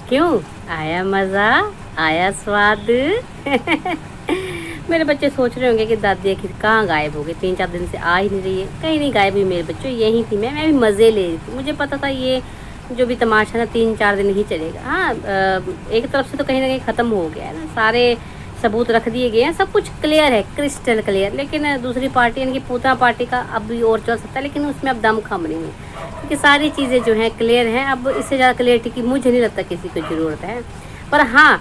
क्यों आया मज़ा, आया स्वाद। मेरे बच्चे सोच रहे होंगे कि दादी आखिर कहाँ गायब हो गई, 3-4 दिन से आ ही नहीं रही है। कहीं नहीं गायब हुई मेरे बच्चों, यहीं थी मैं भी मज़े ले रही थी। मुझे पता था ये जो भी तमाशा ना 3-4 दिन ही चलेगा। हाँ, एक तरफ से तो कहीं ना कहीं ख़त्म हो गया है ना, सारे सबूत रख दिए गए हैं, सब कुछ क्लियर है, क्रिस्टल क्लियर। लेकिन दूसरी पार्टी यानी कि पूतना पार्टी का अब भी और चल सकता है, लेकिन उसमें अब दम खम नहीं है, क्योंकि सारी चीज़ें जो हैं क्लियर हैं। अब इससे ज़्यादा क्लियरिटी की मुझे नहीं लगता किसी को ज़रूरत है। पर हाँ,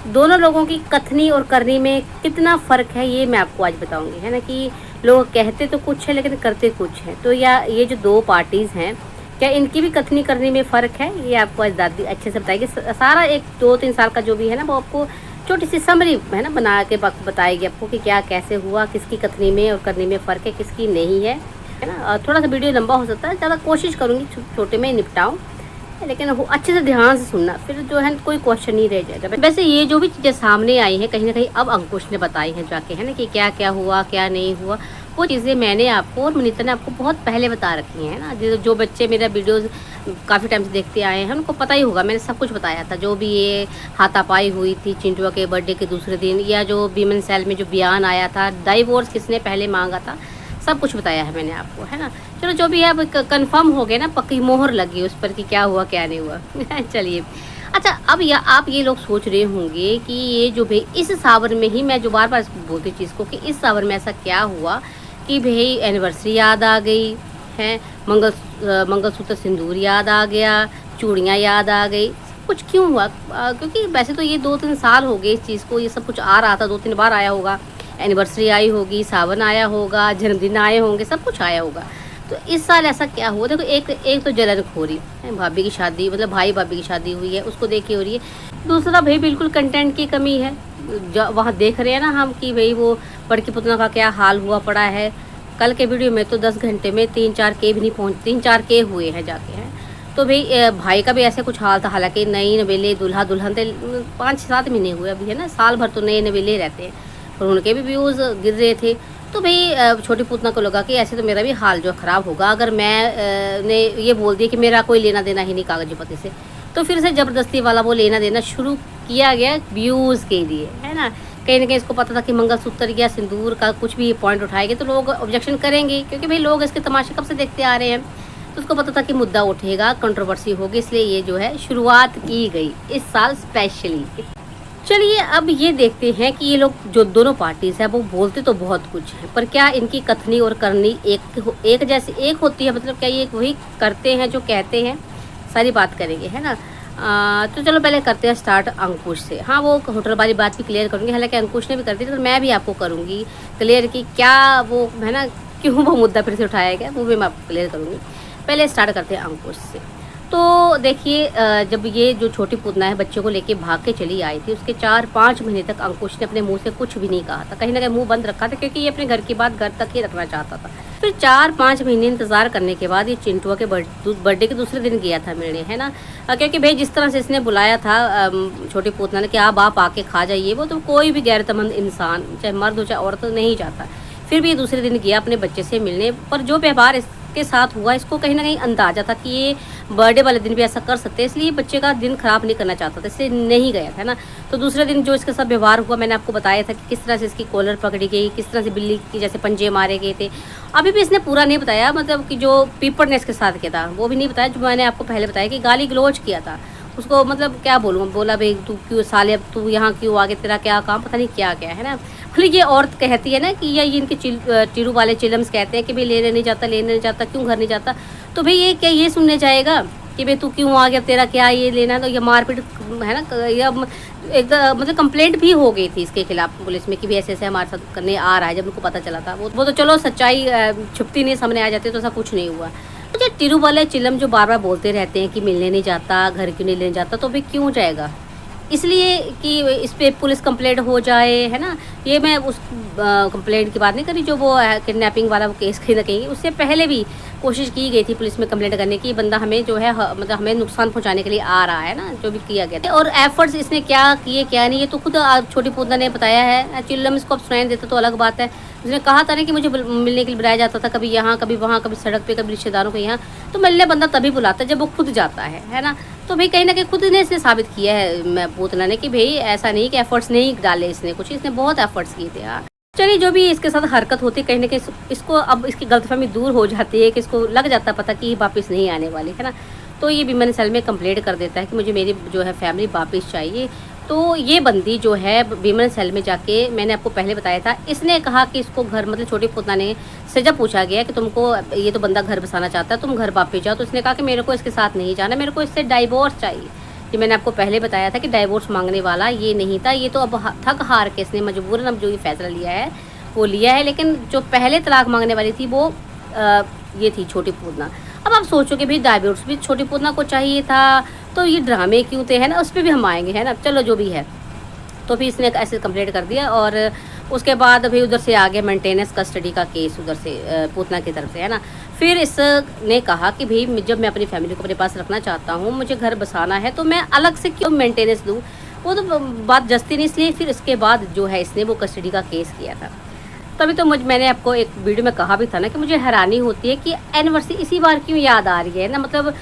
दोनों लोगों की कथनी और करनी में कितना फ़र्क है ये मैं आपको आज बताऊंगी, है ना। कि लोग कहते तो कुछ है लेकिन करते कुछ है। तो या ये जो दो पार्टीज़ हैं, क्या इनकी भी कथनी करनी में फ़र्क है, ये आपको आज दादी अच्छे से बताएगी। सारा एक 2-3 साल का जो भी है ना, वो आपको छोटी सी समरी है ना बना के बताएगी आपको कि क्या कैसे हुआ, किसकी कथनी में और करनी में फ़र्क है, किसकी नहीं है ना। थोड़ा सा वीडियो लंबा हो सकता है, ज़्यादा कोशिश करूँगी छोटे में निपटाऊँ, लेकिन वो अच्छे से ध्यान से सुनना, फिर जो है कोई क्वेश्चन नहीं रह जाएगा। वैसे ये जो भी चीज़ें सामने आई हैं कहीं ना कहीं अब अंकुश ने बताई हैं जाके, है ना, कि क्या क्या हुआ क्या नहीं हुआ। वो चीज़ें मैंने आपको और मनीता ने आपको बहुत पहले बता रखी हैं ना। जो बच्चे मेरा वीडियोज़ काफ़ी टाइम से देखते आए हैं उनको पता ही होगा, मैंने सब कुछ बताया था। जो भी ये हाथापाई हुई थी चिंटुआ के बर्थडे के दूसरे दिन, या जो वीमेन सेल में जो बयान आया था, डाइवोर्स किसने पहले मांगा था, सब कुछ बताया है मैंने आपको, है ना। चलो जो भी है अब कंफर्म हो गया ना, पक्की मोहर लगी उस पर कि क्या हुआ क्या नहीं हुआ। चलिए, अच्छा अब आप ये लोग सोच रहे होंगे कि ये जो भाई इस सावन में ही, मैं जो बार बार बोलती चीज़ को कि इस सावन में ऐसा क्या हुआ कि भाई एनिवर्सरी याद आ गई है, मंगलसूत्र सिंदूर याद आ गया, चूड़ियाँ याद आ गई, कुछ क्यों हुआ। क्योंकि वैसे तो ये 2-3 साल हो गए इस चीज़ को, ये सब कुछ आ रहा था, 2-3 बार आया होगा, एनिवर्सरी आई होगी, सावन आया होगा, जन्मदिन आए होंगे, सब कुछ आया होगा। तो इस साल ऐसा क्या हुआ, देखो एक तो जलनखोरी है, भाभी की शादी मतलब भाई भाभी की शादी हुई है उसको देख के हो रही है। दूसरा भाई बिल्कुल कंटेंट की कमी है, वहाँ देख रहे हैं ना हम कि भाई वो बड़की पुतना का क्या हाल हुआ पड़ा है। कल के वीडियो में तो 10 घंटे में 3-4 के भी नहीं पहुँच, 3-4 के हुए हैं जाके हैं। तो भाई का भी ऐसे कुछ हाल था, हालांकि नई नवेले दूल्हा दुल्हन थे, 5-7 महीने हुए अभी, है ना, साल भर तो नए नवेले रहते हैं, और उनके भी व्यूज़ गिर रहे थे। तो भाई छोटी पूतना को लगा कि ऐसे तो मेरा भी हाल जो ख़राब होगा अगर मैं ने ये बोल दिया कि मेरा कोई लेना देना ही नहीं कागजी पति से। तो फिर से ज़बरदस्ती वाला वो लेना देना शुरू किया गया व्यूज़ के लिए, है ना। कहीं ना कहीं इसको पता था कि मंगलसूत्र या सिंदूर का कुछ भी पॉइंट उठाएंगे तो लोग ऑब्जेक्शन करेंगे, क्योंकि भाई लोग इसके तमाशे कब से देखते आ रहे हैं। तो उसको पता था कि मुद्दा उठेगा, कंट्रोवर्सी होगी, इसलिए ये जो है शुरुआत की गई इस साल स्पेशली। चलिए अब ये देखते हैं कि ये लोग जो दोनों पार्टीज है वो बोलते तो बहुत कुछ है, पर क्या इनकी कथनी और करनी एक जैसी एक होती है, मतलब क्या ये वही करते हैं जो कहते हैं। सारी बात करेंगे, है ना। तो चलो पहले करते हैं स्टार्ट अंकुश से। हाँ, वो होटल वाली बात भी क्लियर करूँगी, हालांकि अंकुश ने भी कर दी तो मैं भी आपको करूँगी क्लियर कि क्या वो है ना, क्यों वो मुद्दा फिर से उठाया गया, वो भी मैं आपको क्लियर करूँगी। पहले स्टार्ट करते हैं अंकुश से। तो देखिए, जब ये जो छोटी पूतना है बच्चे को लेके भाग के चली आई थी, उसके 4-5 महीने तक अंकुश ने अपने मुंह से कुछ भी नहीं कहा था, कहीं ना कहीं मुंह बंद रखा था, क्योंकि ये अपने घर की बात घर तक ही रखना चाहता था। फिर 4-5 महीने इंतजार करने के बाद ये चिंटुआ के बर्थडे के दूसरे दिन गया था मिलने, है ना। क्योंकि भाई जिस तरह से इसने बुलाया था छोटी पूतना ने कि आप आके खा जाइए, वो तो कोई भी गैरतमंद इंसान चाहे मर्द हो चाहे औरत नहीं चाहता। फिर भी ये दूसरे दिन गया अपने बच्चे से मिलने, पर जो व्यवहार के साथ हुआ इसको कहीं ना कहीं अंदाजा था कि ये बर्थडे वाले दिन भी ऐसा कर सकते हैं, इसलिए बच्चे का दिन खराब नहीं करना चाहता था, इसलिए नहीं गया था ना। तो दूसरे दिन जो इसके साथ व्यवहार हुआ मैंने आपको बताया था कि किस तरह से इसकी कॉलर पकड़ी गई, किस तरह से बिल्ली की जैसे पंजे मारे गए थे। अभी भी इसने पूरा नहीं बताया, मतलब कि जो पीपड़ ने इसके साथ किया था वो भी नहीं बताया, जो मैंने आपको पहले बताया कि गाली गलौज किया था उसको, मतलब क्या बोलूँ, बोला भाई तू क्यों साले, अब तू यहाँ क्यों आगे, तेरा क्या काम, पता नहीं क्या क्या, है ना। फिर ये औरत कहती है ना कि ये इनके टीरू वाले चिलम्स कहते हैं कि भाई लेने नहीं जाता, क्यों घर नहीं जाता। तो भाई ये क्या ये सुनने जाएगा कि भाई तू क्यों आ गया, तेरा क्या ये लेना, तो ये मारपीट है ना, या एक मतलब कंप्लेंट भी हो गई थी इसके खिलाफ पुलिस में कि भी ऐसे हमारे साथ करने आ रहा है। जब उनको पता चला था वो तो चलो सच्चाई छुपती नहीं सामने आ जाती, तो ऐसा कुछ नहीं हुआ। तो टीरू वाले चिलम जो बार बार बोलते रहते हैं कि मिलने नहीं जाता, घर क्यों नहीं लेने जाता, तो भाई क्यों जाएगा, इसलिए कि इस पर पुलिस कंप्लेंट हो जाए, है ना। ये मैं उस कंप्लेंट की बात नहीं करी जो वो किडनैपिंग वाला वो केस कहीं ना कहीं, उससे पहले भी कोशिश की गई थी पुलिस में कंप्लेंट करने की, बंदा हमें जो है मतलब हमें नुकसान पहुंचाने के लिए आ रहा है ना, जो भी किया गया था। और एफर्ट्स इसने क्या किए क्या नहीं, ये तो खुद छोटी पूतना ने बताया है। चिल्लम इसको अब सुनाई देता तो अलग बात है, उसने कहा था ना कि मुझे मिलने के लिए बुलाया जाता था, कभी यहाँ कभी वहाँ, कभी सड़क पे, कभी रिश्तेदारों के यहाँ। तो मिलने बंदा तभी बुलाता है जब वो खुद जाता है ना। तो भाई कहीं ना कहीं खुद ने इसने साबित किया है पूतना ने कि भाई ऐसा नहीं कि एफर्ट्स नहीं डाले इसने कुछ, इसने बहुत एफर्ट्स किए थे यार। चलिए जो भी इसके साथ हरकत होती है कहीं ना कहीं इसको अब इसकी गलतफहमी दूर हो जाती है कि इसको लग जाता पता कि ये वापस नहीं आने वाली है ना। तो ये विमेन सेल में कंप्लेंट कर देता है कि मुझे मेरी जो है फैमिली वापस चाहिए। तो ये बंदी जो है विमेन सेल में जाके, मैंने आपको पहले बताया था, इसने कहा कि इसको घर मतलब छोटी पोतना ने से जब पूछा गया कि तुमको ये तो बंदा घर बसाना चाहता है, तुम घर वापस जाओ, तो इसने कहा कि मेरे को इसके साथ नहीं जाना, मेरे को इससे डाइवोर्स चाहिए। कि मैंने आपको पहले बताया था कि डाइवोर्स मांगने वाला ये नहीं था, ये तो अब थक हार के इसने मजबूरन अब जो ये फैसला लिया है वो लिया है। लेकिन जो पहले तलाक मांगने वाली थी वो ये थी छोटी पूतना। अब आप सोचो कि भाई डाइवोर्स भी छोटी पूतना को चाहिए था, तो ये ड्रामे क्यों थे, है ना। उस पर भी हम आएंगे, है ना। चलो जो भी है, तो फिर इसने ऐसे कंप्लेंट कर दिया और उसके बाद अभी उधर से आ गया मेंटेनेंस कस्टडी का केस उधर से पूतना की तरफ से, है ना। फिर इसने कहा कि भाई जब मैं अपनी फैमिली को अपने पास रखना चाहता हूँ, मुझे घर बसाना है, तो मैं अलग से क्यों मेंटेनेंस दूँ। वो तो बात जस्ती नहीं, इसलिए फिर इसके बाद जो है इसने वो कस्टडी का केस किया था। तभी तो मैंने आपको एक वीडियो में कहा भी था ना कि मुझे हैरानी होती है कि एनिवर्सरी इसी बार क्यों याद आ रही है ना। मतलब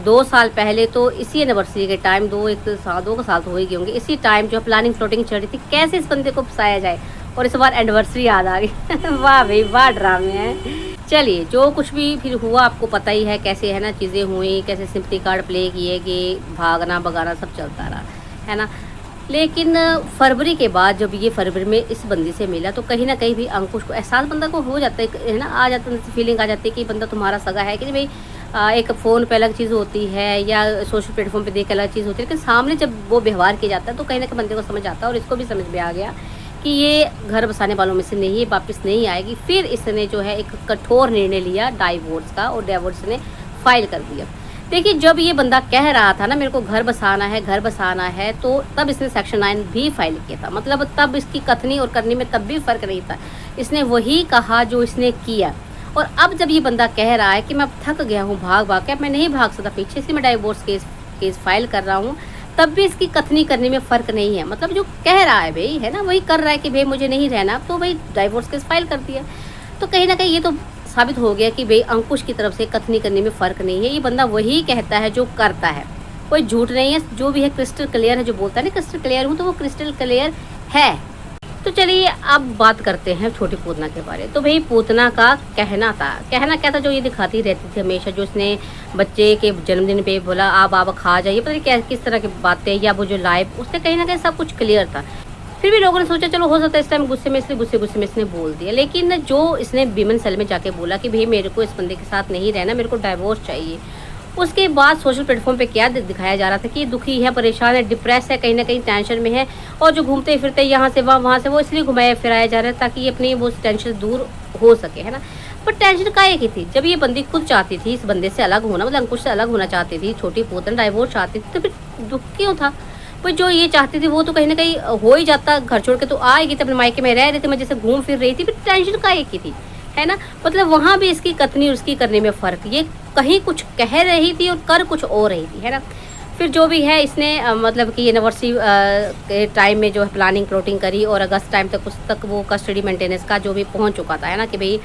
2 साल पहले तो इसी एनिवर्सरी के टाइम 2 साल तो हो ही गए होंगे, इसी टाइम जो प्लानिंग फ्लोटिंग चल रही थी कैसे इस बंदे को फंसाया जाए, और इस बार एनिवर्सरी याद आ गई। वाह भाई वाह, ड्रामे हैं। चलिए जो कुछ भी फिर हुआ आपको पता ही है कैसे, है ना, चीज़ें हुई, कैसे सिंपैथी कार्ड प्ले किए गए, भागना भगाना सब चलता रहा, है ना। लेकिन फरवरी के बाद जब ये फरवरी में इस बंदी से मिला, तो कहीं ना कहीं भी अंकुश को एहसास बंदा को हो जाता है ना, आ जाता है, फीलिंग आ जाती है कि बंदा तुम्हारा सगा है कि भाई। एक फ़ोन पे अलग चीज़ होती है या सोशल प्लेटफॉर्म पे देख के अलग चीज़ होती है, लेकिन सामने जब वो व्यवहार किया जाता है तो कहीं ना कहीं बंदे को समझ आता है, और इसको भी समझ में आ गया कि ये घर बसाने वालों में से नहीं है, वापस नहीं आएगी। फिर इसने जो है एक कठोर निर्णय लिया डाइवोर्स का, और डाइवोर्स ने फाइल कर दिया। देखिए जब ये बंदा कह रहा था ना मेरे को घर बसाना है, घर बसाना है, तो तब इसने सेक्शन 9 भी फाइल किया था। मतलब तब इसकी कथनी और करनी में तब भी फ़र्क नहीं था, इसने वही कहा जो इसने किया। और अब जब ये बंदा कह रहा है कि मैं अब थक गया हूँ भाग भाग के, अब मैं नहीं भाग सकता पीछे से, मैं डाइवोर्स केस फाइल कर रहा हूँ, तब भी इसकी कथनी करने में फ़र्क नहीं है। मतलब जो कह रहा है भाई, है ना, वही कर रहा है कि भाई मुझे नहीं रहना, तो भाई डाइवोर्स केस फाइल कर दिया। तो कहीं ना कहीं ये तो साबित हो गया कि भाई अंकुश की तरफ से कथनी करने में फ़र्क नहीं है, ये बंदा वही कहता है जो करता है, कोई झूठ नहीं है, जो भी है क्रिस्टल क्लियर है। जो बोलता है ना क्रिस्टल क्लियर हूँ, तो वो क्रिस्टल क्लियर है। तो चलिए अब बात करते हैं छोटी पूतना के बारे। तो भाई पूतना का कहना क्या था, जो ये दिखाती रहती थी हमेशा, जो उसने बच्चे के जन्मदिन पे बोला आप खा जाइए, पता नहीं क्या किस तरह की बातें, या वो जो लाइव, उससे कहीं ना कहीं सब कुछ क्लियर था। फिर भी लोगों ने सोचा चलो हो सकता है इस टाइम गुस्से में, इसलिए गुस्से में इसने बोल दिया। लेकिन जो इसने विमेन सेल में जाके बोला कि भाई मेरे को इस बंदे के साथ नहीं रहना, मेरे को डाइवोर्स चाहिए, उसके बाद सोशल प्लेटफॉर्म पे क्या दिखाया जा रहा था कि ये दुखी है, परेशान है, डिप्रेस है, कहीं ना कहीं टेंशन में है, और जो घूमते फिरते यहाँ से वहाँ से वो इसलिए घुमाया फिराया जा रहा है ताकि ये अपनी वो टेंशन दूर हो सके, है ना। पर टेंशन काहे की थी, जब ये बंदी खुद चाहती थी इस बंदे से अलग होना, मतलब अंकुश से अलग होना चाहती थी, छोटी पूतना डाइवोर्स चाहती थी, तो फिर दुख क्यों था। पर जो ये चाहती थी वो तो कहीं ना कहीं हो ही जाता, घर छोड़ के तो आएगी, तो अपने मायके में रह रही थी, मैं जैसे घूम फिर रही थी, फिर टेंशन काहे की थी, है ना। मतलब वहाँ भी इसकी कथनी और उसकी करने में फ़र्क, ये कहीं कुछ कह रही थी और कर कुछ और रही थी, है ना। फिर जो भी है इसने मतलब कि यूनिवर्सिटी के टाइम में जो है प्लानिंग प्लॉटिंग करी, और अगस्त टाइम तक उस तक वो कस्टडी मेंटेनेंस का जो भी पहुंच चुका था, है ना, कि भाई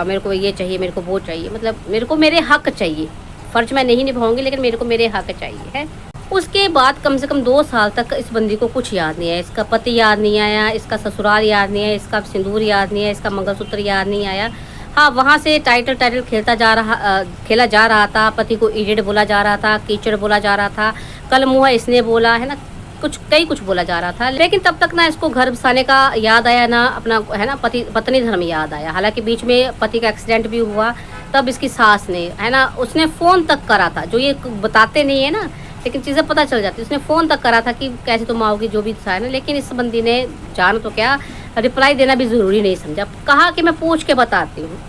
मेरे को ये चाहिए, मेरे को वो चाहिए, मतलब मेरे को मेरे हक चाहिए, फ़र्ज मैं नहीं निभाऊंगी लेकिन मेरे को मेरे हक चाहिए, है। उसके बाद कम से कम 2 साल तक इस बंदी को कुछ याद नहीं आया, इसका पति याद नहीं आया, इसका ससुराल याद नहीं आया, इसका सिंदूर याद नहीं आया, इसका मंगलसूत्र याद नहीं आया। हाँ, वहाँ से टाइटल खेला जा रहा था, पति को इडियट बोला जा रहा था, कीचड़ बोला जा रहा था, कल मुँह इसने बोला, है ना, कुछ बोला जा रहा था। लेकिन तब तक ना इसको घर बसाने का याद आया, ना अपना, है ना, पत्नी धर्म याद आया। हालांकि बीच में पति का एक्सीडेंट भी हुआ, तब इसकी सास ने, है ना, उसने फ़ोन तक करा था, जो ये बताते नहीं है ना, लेकिन चीज़ें पता चल जाती। उसने फ़ोन तक करा था कि कैसे तुम आओगी, जो भी था ना, लेकिन इस बंदी ने जान तो क्या, रिप्लाई देना भी ज़रूरी नहीं समझा, कहा कि मैं पूछ के बताती हूँ।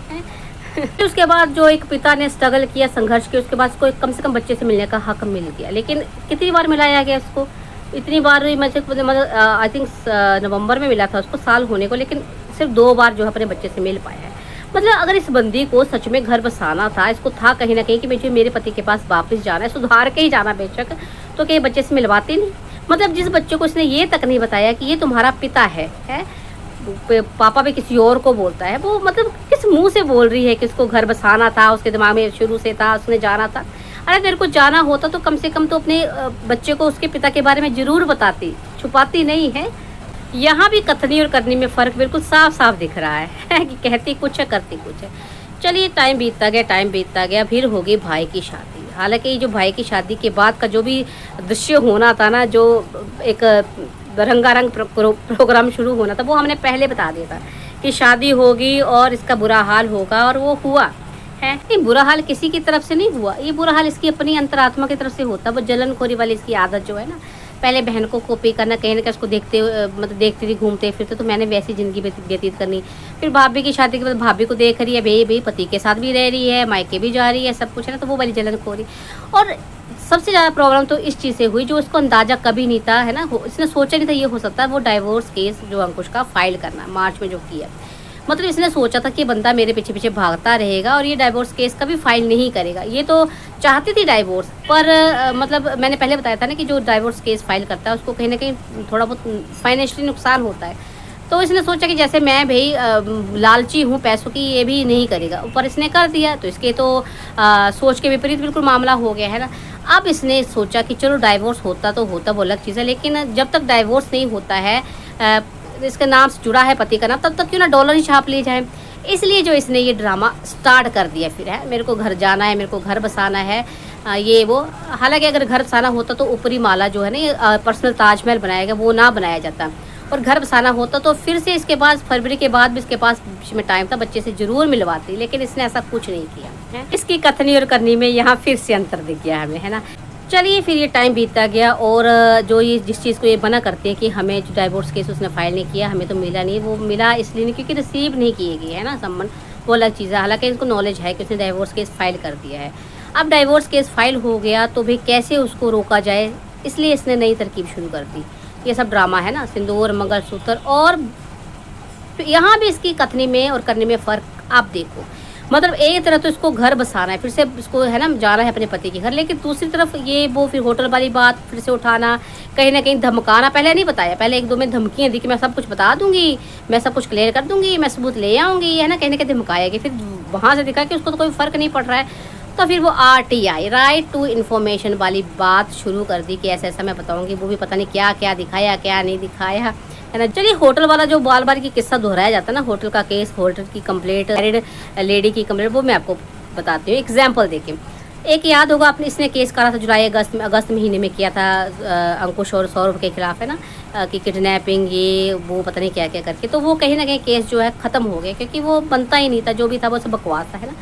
उसके बाद जो एक पिता ने स्ट्रगल किया, संघर्ष किया, उसके बाद उसको कम से कम बच्चे से मिलने का हक मिल गया। लेकिन कितनी बार मिलाया गया उसको, इतनी बार मतलब आई थिंक नवंबर में मिला था उसको, साल होने को, लेकिन सिर्फ 2 बार जो है अपने बच्चे से मिल पाया है। मतलब अगर इस बंदी को सच में घर बसाना था, इसको था कहीं ना कहीं कि मुझे मेरे पति के पास वापस जाना है, सुधार के ही जाना बेशक, तो कहीं बच्चे से मिलवाती नहीं। मतलब जिस बच्चे को इसने ये तक नहीं बताया कि ये तुम्हारा पिता है, पापा भी किसी और को बोलता है, वो मतलब किस मुंह से बोल रही है कि उसको घर बसाना था, उसके दिमाग में शुरू से था, उसने जाना था। अरे तेरे को जाना होता तो कम से कम तो अपने बच्चे को उसके पिता के बारे में ज़रूर बताती, छुपाती नहीं है। यहाँ भी कथनी और करनी में फ़र्क बिल्कुल साफ साफ दिख रहा है कि कहती कुछ है करती कुछ है। चलिए टाइम बीतता गया, फिर होगी भाई की शादी। हालांकि जो भाई की शादी के बाद का जो भी दृश्य होना था ना, जो एक रंगारंग प्रोग्राम शुरू होना था, वो हमने पहले बता दिया था कि शादी होगी और इसका बुरा हाल होगा, और वो हुआ है। नहीं, बुरा हाल किसी की तरफ से नहीं हुआ, ये बुरा हाल इसकी अपनी अंतरात्मा की तरफ से होता। वो जलनखोरी वाली इसकी आदत जो है ना, पहले बहन को कॉपी करना, कहीं ना कहीं उसको मतलब देखती थी घूमते फिरते, तो मैंने वैसी ज़िंदगी व्यतीत करनी। फिर भाभी की शादी के बाद भाभी को देख रही है, भाई पति के साथ भी रह रही है, मायके भी जा रही है, सब कुछ है ना, तो वो वाली जलनखोरी। और सबसे ज़्यादा प्रॉब्लम तो इस चीज़ से हुई जो उसको अंदाज़ा कभी नहीं था, है ना, इसने सोचा नहीं था ये हो सकता है। वो डाइवोर्स केस जो अंकुश का फाइल करना मार्च में जो किया, मतलब इसने सोचा था कि बंदा मेरे पीछे पीछे भागता रहेगा और ये डाइवोर्स केस कभी फाइल नहीं करेगा। ये तो चाहती थी डाइवोर्स, पर मतलब मैंने पहले बताया था ना कि जो डाइवोर्स केस फाइल करता है उसको कहीं ना कहीं थोड़ा बहुत फाइनेंशियली नुकसान होता है। तो इसने सोचा कि जैसे मैं भाई लालची हूँ पैसों की, ये भी नहीं करेगा, ऊपर इसने कर दिया, तो इसके तो सोच के विपरीत बिल्कुल मामला हो गया है ना। अब इसने सोचा कि चलो डाइवोर्स होता तो होता, वो अलग चीज़ है, लेकिन जब तक डाइवोर्स नहीं होता है, इसका नाम से जुड़ा है पति का नाम, तब तक क्यों ना डॉलर ही छाप लिए जाए। इसलिए जो इसने ये ड्रामा स्टार्ट कर दिया फिर, है मेरे को घर जाना है, मेरे को घर बसाना है, ये वो। हालांकि अगर घर बसाना होता तो ऊपरी माला जो है ना, ये पर्सनल ताजमहल बनाएगा, वो ना बनाया जाता। और घर बसाना होता तो फिर से इसके पास फरवरी के बाद भी इसके पास बीच में टाइम था, बच्चे से जरूर मिलवाती, लेकिन इसने ऐसा कुछ नहीं किया है। इसकी कथनी और करनी में यहाँ फिर से अंतर दिख गया हमें, है ना। चलिए फिर ये टाइम बीतता गया, और जो ये जिस चीज़ को ये मना करते हैं कि हमें जो डाइवोर्स केस उसने फाइल नहीं किया, हमें तो मिला नहीं, वो मिला इसलिए नहीं क्योंकि रिसीव नहीं किए गए, है ना, सम्मान, वो अलग चीज़ है। हालांकि इसको नॉलेज है कि उसने डाइवोर्स केस फाइल कर दिया है। अब डाइवोर्स केस फाइल हो गया तो भाई कैसे उसको रोका जाए, इसलिए इसने नई तरकीब शुरू कर दी। ये सब ड्रामा है ना, सिंदूर, मंगलसूत्र, और यहाँ भी इसकी कथनी में और करने में फ़र्क आप देखो। मतलब एक तरफ तो इसको घर बसाना है, फिर से इसको है ना जाना है अपने पति के घर, लेकिन दूसरी तरफ ये वो फिर होटल वाली बात फिर से उठाना, कहीं ना कहीं धमकाना। पहले नहीं बताया, पहले एक दो में धमकियाँ दी कि मैं सब कुछ बता दूंगी, मैं सब कुछ क्लियर कर दूंगी, मैं सबूत ले आऊँगी, है ना, कहीं ना कहीं धमकाया कि फिर वहाँ से दिखा कि उसको तो कोई फ़र्क नहीं पड़ रहा है। तो फिर वो RTI, राइट टू इन्फॉर्मेशन वाली बात शुरू कर दी कि ऐसा ऐसा मैं बताऊँगी, वो भी पता नहीं क्या क्या दिखाया क्या नहीं दिखाया, है ना। चलिए होटल वाला जो बार बार की किस्सा दोहराया जाता है ना, होटल का केस, होटल की कंप्लेंट, मैरिड लेडी की कंप्लेंट, वो मैं आपको बताती हूँ एग्जाम्पल देके। एक याद होगा आपने, इसने केस करा था जुलाई अगस्त महीने में किया था अंकुश और सौरभ के खिलाफ, है ना, कि किडनैपिंग ये वो पता नहीं क्या क्या करके। तो वो कहीं ना कहीं केस जो है ख़त्म हो गया, क्योंकि वो बनता ही नहीं था, जो भी था वो सब बकवास था, है ना।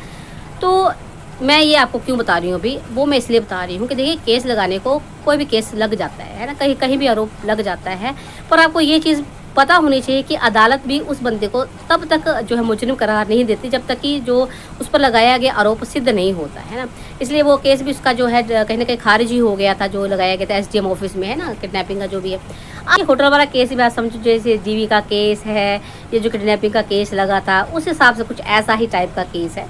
तो मैं ये आपको क्यों बता रही हूँ अभी, वो मैं इसलिए बता रही हूँ कि देखिए केस लगाने को कोई भी केस लग जाता है ना, कहीं कहीं भी आरोप लग जाता है, पर आपको ये चीज़ पता होनी चाहिए कि अदालत भी उस बंदे को तब तक जो है मुजरिम करार नहीं देती जब तक कि जो उस पर लगाया गया आरोप सिद्ध नहीं होता है ना। इसलिए वो केस भी उसका जो है कहीं ना कहीं खारिज ही हो गया था, जो लगाया गया था SDM ऑफिस में, है ना, किडनैपिंग का जो भी है। अब होटल वाला केस भी आप समझो, जैसे जीवी का केस है, ये जो किडनैपिंग का केस लगा था, उस हिसाब से कुछ ऐसा ही टाइप का केस है।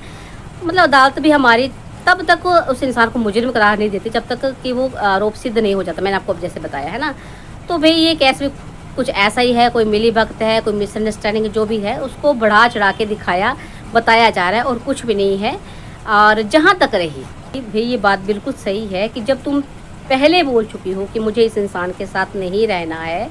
मतलब अदालत भी हमारी तब तक उस इंसान को मुजरिम करार नहीं देती जब तक कि वो आरोप सिद्ध नहीं हो जाता, मैंने आपको जैसे बताया, है ना। तो भाई ये केस भी कुछ ऐसा ही है, कोई मिली भगत है, कोई मिसअंडरस्टैंडिंग जो भी है, उसको बढ़ा चढ़ा के दिखाया, बताया जा रहा है, और कुछ भी नहीं है। और जहाँ तक रही भाई ये बात बिल्कुल सही है कि जब तुम पहले बोल चुकी हो कि मुझे इस इंसान के साथ नहीं रहना है,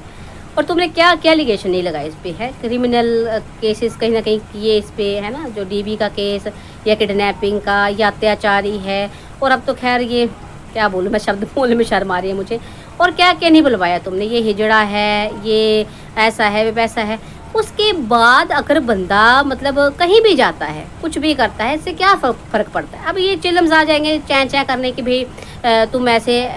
और तुमने क्या क्या एलिगेशन नहीं लगाया इस पे, है क्रिमिनल केसेस कहीं ना कहीं किए इस पे, है ना, जो DB का केस या किडनैपिंग का या अत्याचारी है, और अब तो खैर ये क्या बोलूँ मैं, शब्द बोलने में शर्म आ रही है मुझे, और क्या क्या नहीं बुलवाया तुमने, ये हिजड़ा है, ये ऐसा है वैसा है। उसके बाद अगर बंदा मतलब कहीं भी जाता है, कुछ भी करता है, इससे क्या फ़र्क पड़ता है। अब ये चिल्लम्स आ जाएंगे चैं चैं करने की, भाई तुम ऐसे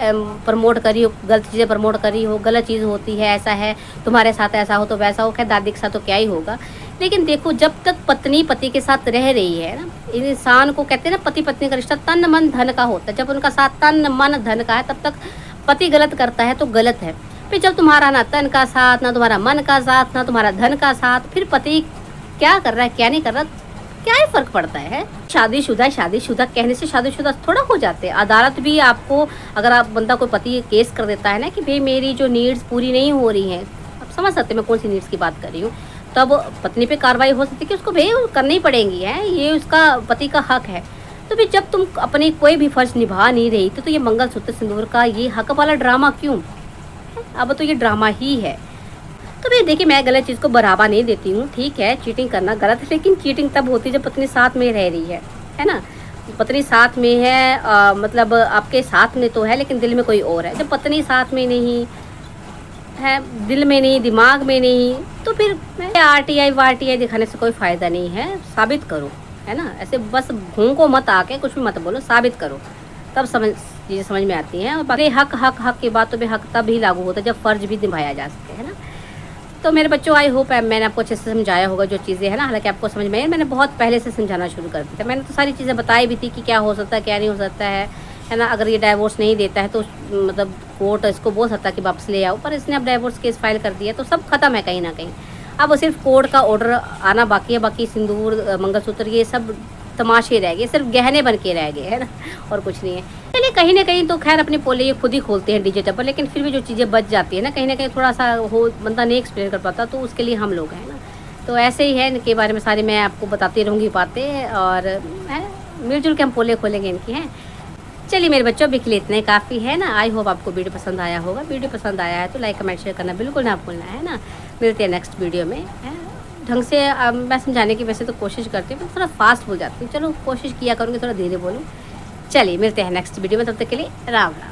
प्रमोट करी हो, गलत चीज़ें प्रमोट करी हो, गलत चीज़ होती है, ऐसा है, तुम्हारे साथ ऐसा हो तो वैसा हो, खैर दादी के साथ तो क्या ही होगा। लेकिन देखो जब तक पत्नी पति के साथ रह रही है ना, इंसान को कहते हैं ना पति पत्नी का रिश्ता तन मन धन का होता है, जब उनका साथ तन मन धन का है तब तक पति गलत करता है तो गलत है। फिर जब तुम्हारा ना तन का साथ, ना तुम्हारा मन का साथ, ना तुम्हारा धन का साथ, फिर पति क्या कर रहा है क्या नहीं कर रहा, क्या ही फर्क पड़ता है। शादीशुदा कहने से शादीशुदा थोड़ा हो जाते हैं। अदालत भी आपको, अगर आप बंदा कोई पति केस कर देता है ना कि भाई मेरी जो नीड्स पूरी नहीं हो रही हैं, आप समझ सकते मैं कौन सी नीड्स की बात कर रही हूँ, तब पत्नी पे कार्रवाई हो सकती है कि उसको भाई करनी पड़ेंगी, है ये उसका पति का हक है। तो फिर जब तुम अपनी कोई भी फ़र्ज़ निभा नहीं रही तो ये मंगलसूत्र सिंदूर का ये हक वाला ड्रामा क्यों? अब तो ये ड्रामा ही है। तो भई देखिए, मैं गलत चीज़ को बढ़ावा नहीं देती हूँ, ठीक है, चीटिंग करना गलत है, लेकिन चीटिंग तब होती है जब पत्नी साथ में रह रही है ना? पत्नी साथ में है, मतलब आपके साथ में तो है लेकिन दिल में कोई और है। जब पत्नी साथ में नहीं है, दिल में नहीं, दिमाग में नहीं, तो फिर आरटीआई वारटीआई दिखाने से कोई फ़ायदा नहीं है, साबित करो, है ना? ऐसे बस घूम को मत आके कुछ भी मत बोलो, साबित करो, तब चीज़ें समझ में आती हैं। और बाकी हक की बात तो भी हक तब ही लागू होता है जब फ़र्ज़ भी निभाया जा सके, है ना? तो मेरे बच्चों, आई होप मैंने आपको अच्छे से समझाया होगा जो चीज़ें हैं ना, हालाँकि आपको समझ में आई, मैंने बहुत पहले से समझाना शुरू कर दिया था। मैंने तो सारी चीज़ें बताई भी थी कि क्या हो सकता है, क्या नहीं हो सकता है ना? अगर ये डाइवोर्स नहीं देता है तो मतलब कोर्ट इसको बोल सकता है कि वापस ले आओ, पर इसने अब डाइवोर्स केस फाइल कर दिया तो सब खत्म है कहीं ना कहीं। अब सिर्फ कोर्ट का ऑर्डर आना बाकी है, बाकी सिंदूर, मंगलसूत्र, ये सब तमाशे रह गए, सिर्फ गहने बन के रह गए, है ना, और कुछ नहीं है। चलिए, कहीं ना कहीं तो खैर अपने पोले ये खुद ही खोलते हैं डिजिटल पर, लेकिन फिर भी जो चीज़ें बच जाती है ना, कहीं ना कहीं थोड़ा सा हो बंदा नहीं एक्सप्लेन कर पाता, तो उसके लिए हम लोग हैं ना। तो ऐसे ही है, इनके बारे में सारी मैं आपको बताती रहूँगी बातें, और है मिलजुल के हम पोले खोलेंगे इनकी, हैं। चलिए मेरे बच्चों, अभी के लिए इतना ही काफ़ी है ना। आई होप आपको वीडियो पसंद आया होगा। वीडियो पसंद आया है तो लाइक कमेंट शेयर करना बिल्कुल ना भूलना, है ना। मिलते हैं नेक्स्ट वीडियो में, है। ढंग से मैं समझाने की वैसे तो कोशिश करती हूँ, थोड़ा फास्ट बोल जाती हूँ, चलो कोशिश किया करूँगी थोड़ा धीरे बोलूँ। चलिए मिलते हैं नेक्स्ट वीडियो में, तब तक के लिए राम राम।